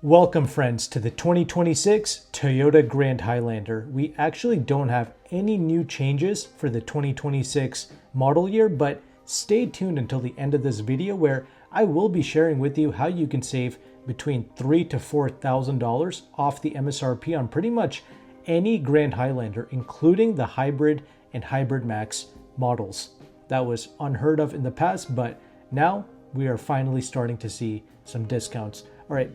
Welcome friends to the 2026 Toyota Grand Highlander. We actually don't have any new changes for the 2026 model year, but stay tuned until the end of this video where I will be sharing with you how you can save between $3,000 to $4,000 off the MSRP on pretty much any Grand Highlander, including the Hybrid and Hybrid Max models. That was unheard of in the past, but now we are finally starting to see some discounts. All right.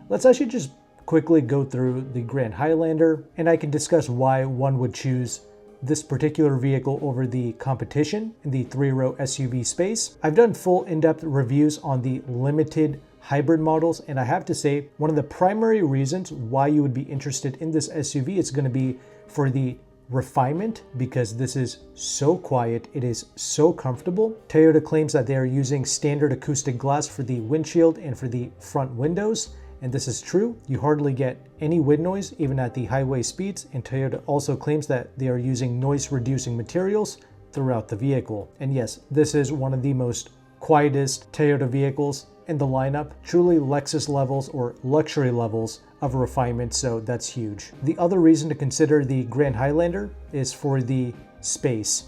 Let's actually just quickly go through the Grand Highlander, and I can discuss why one would choose this particular vehicle over the competition in the three-row SUV space. I've done full in-depth reviews on the limited hybrid models, and I have to say one of the primary reasons why you would be interested in this SUV is going to be for the refinement, because this is so quiet, it is so comfortable. Toyota claims that they are using standard acoustic glass for the windshield and for the front windows. And this is true. You hardly get any wind noise, even at the highway speeds. And Toyota also claims that they are using noise reducing materials throughout the vehicle. And yes, this is one of the most quietest Toyota vehicles in the lineup. Truly Lexus levels or luxury levels of refinement, so that's huge. The other reason to consider the Grand Highlander is for the space.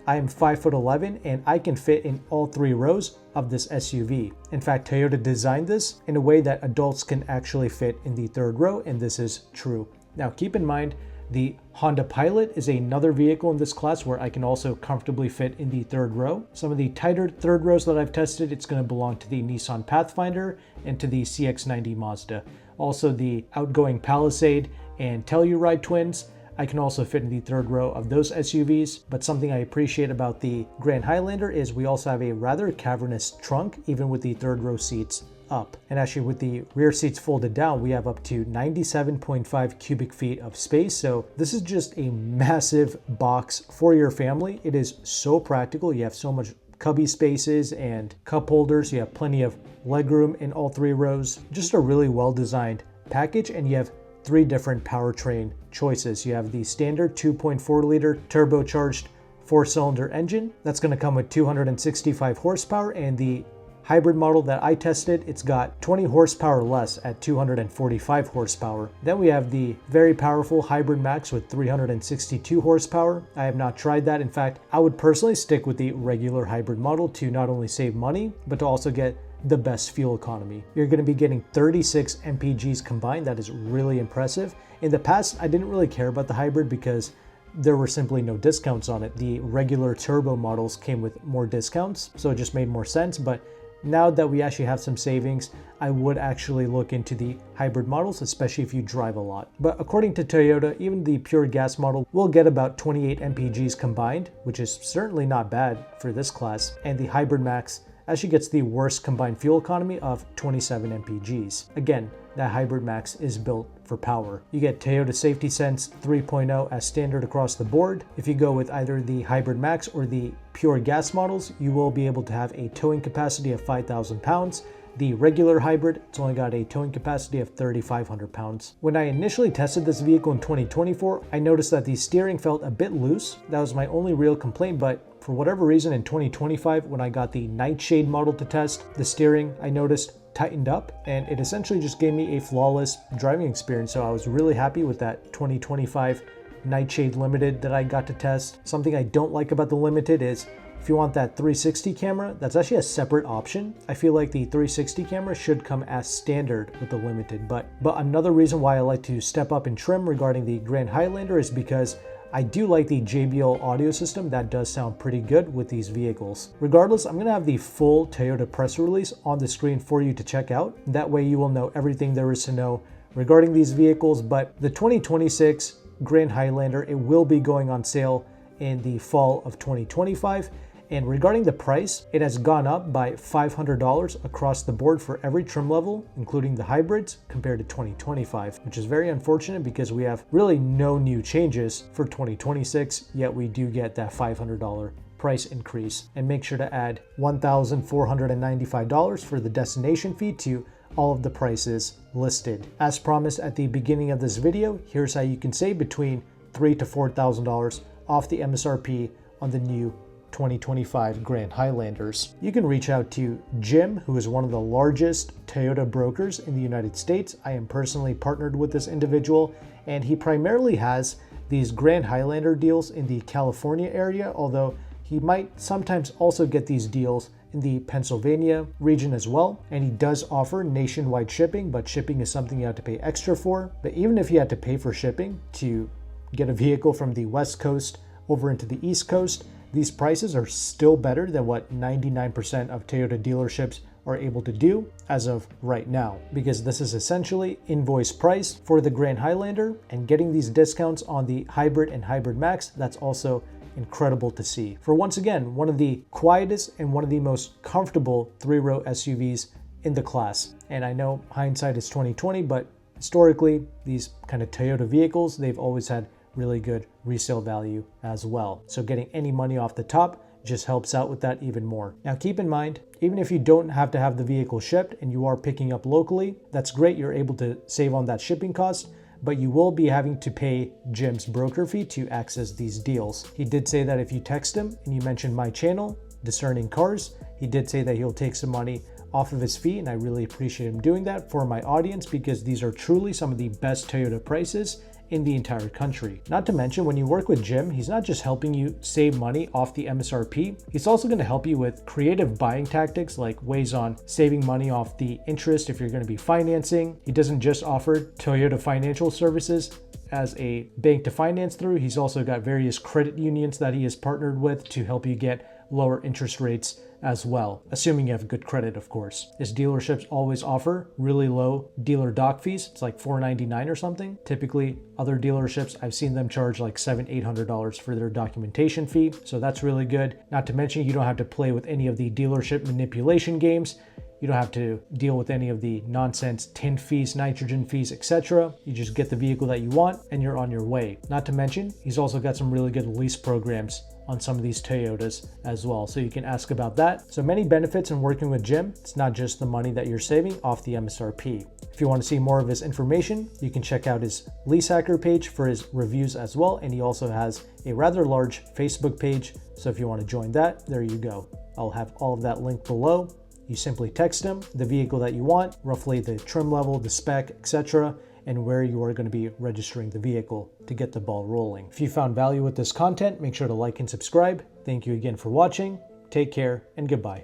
I am 5'11" and I can fit in all three rows of this SUV. In fact, Toyota designed this in a way that adults can actually fit in the third row, and this is true. Now keep in mind, the Honda Pilot is another vehicle in this class where I can also comfortably fit in the third row. Some of the tighter third rows that I've tested, it's going to belong to the Nissan Pathfinder and to the CX-90 Mazda. Also the outgoing Palisade and Telluride twins, I can also fit in the third row of those SUVs, but something I appreciate about the Grand Highlander is we also have a rather cavernous trunk, even with the third row seats up. And actually with the rear seats folded down, we have up to 97.5 cubic feet of space. So this is just a massive box for your family. It is so practical. You have so much cubby spaces and cup holders. You have plenty of legroom in all three rows. Just a really well-designed package, and you have three different powertrain choices. You have the standard 2.4 liter turbocharged 4-cylinder engine that's going to come with 265 horsepower, and the hybrid model that I tested, it's got 20 horsepower less at 245 horsepower. Then we have the very powerful Hybrid Max with 362 horsepower. I have not tried that. In fact, I would personally stick with the regular hybrid model to not only save money, but to also get the best fuel economy. You're going to be getting 36 mpgs combined. That is really impressive. In the past, I didn't really care about the hybrid because there were simply no discounts on it. The regular turbo models came with more discounts, so it just made more sense. But now that we actually have some savings, I would actually look into the hybrid models, especially if you drive a lot. But according to Toyota, even the pure gas model will get about 28 mpgs combined, which is certainly not bad for this class. And the Hybrid Max actually gets the worst combined fuel economy of 27 mpgs. Again, that Hybrid Max is built for power. You get Toyota Safety Sense 3.0 as standard across the board. If you go with either the Hybrid Max or the pure gas models, you will be able to have a towing capacity of 5,000 pounds. The regular hybrid, it's only got a towing capacity of 3,500 pounds. When I initially tested this vehicle in 2024, I noticed that the steering felt a bit loose. That was my only real complaint, but for whatever reason in 2025, when I got the Nightshade model to test, the steering, I noticed, tightened up, and it essentially just gave me a flawless driving experience. So I was really happy with that 2025 Nightshade Limited that I got to test. Something I don't like about the Limited is if you want that 360 camera, that's actually a separate option. I feel like the 360 camera should come as standard with the Limited. But another reason why I like to step up in trim regarding the Grand Highlander is because I do like the JBL audio system. That does sound pretty good with these vehicles. Regardless, I'm going to have the full Toyota press release on the screen for you to check out. That way you will know everything there is to know regarding these vehicles. But the 2026 Grand Highlander, it will be going on sale in the fall of 2025. And regarding the price, it has gone up by $500 across the board for every trim level, including the hybrids, compared to 2025, which is very unfortunate because we have really no new changes for 2026, yet we do get that $500 price increase. And make sure to add $1,495 for the destination fee to all of the prices listed. As promised at the beginning of this video, here's how you can save between $3,000 to $4,000 off the MSRP on the new 2025 Grand Highlanders. You can reach out to Jim, who is one of the largest Toyota brokers in the United States. I am personally partnered with this individual, and he primarily has these Grand Highlander deals in the California area, although he might sometimes also get these deals in the Pennsylvania region as well. And he does offer nationwide shipping, but shipping is something you have to pay extra for. But even if you had to pay for shipping to get a vehicle from the West Coast over into the East Coast, these prices are still better than what 99% of Toyota dealerships are able to do as of right now, because this is essentially invoice price for the Grand Highlander, and getting these discounts on the Hybrid and Hybrid Max, that's also incredible to see. For once again, one of the quietest and one of the most comfortable three-row SUVs in the class. And I know hindsight is 2020, but historically, these kind of Toyota vehicles, they've always had really good resale value as well. So getting any money off the top just helps out with that even more. Now keep in mind, even if you don't have to have the vehicle shipped and you are picking up locally, that's great. You're able to save on that shipping cost, but you will be having to pay Jim's broker fee to access these deals. He did say that if you text him and you mention my channel, Discerning Cars, he did say that he'll take some money off of his fee, and I really appreciate him doing that for my audience, because these are truly some of the best Toyota prices in the entire country. Not to mention, when you work with Jim, he's not just helping you save money off the MSRP, he's also going to help you with creative buying tactics, like ways on saving money off the interest if you're going to be financing. He doesn't just offer Toyota financial services as a bank to finance through, he's also got various credit unions that he has partnered with to help you get lower interest rates as well, assuming you have good credit, of course. His dealerships always offer really low dealer doc fees. It's like $4.99 or something. Typically, other dealerships, I've seen them charge like $700-800 for their documentation fee. So that's really good. Not to mention, you don't have to play with any of the dealership manipulation games. You don't have to deal with any of the nonsense tint fees, nitrogen fees, etc. You just get the vehicle that you want and you're on your way. Not to mention, he's also got some really good lease programs on some of these Toyotas as well, so you can ask about that. So many benefits in working with Jim. It's not just the money that you're saving off the MSRP. If you want to see more of his information, you can check out his Leasehackr page for his reviews as well, and he also has a rather large Facebook page, so if you want to join that, there you go. I'll have all of that linked below. You simply text him the vehicle that you want, roughly the trim level, the spec, etc., and where you are going to be registering the vehicle to get the ball rolling. If you found value with this content, make sure to like and subscribe. Thank you again for watching. Take care and goodbye.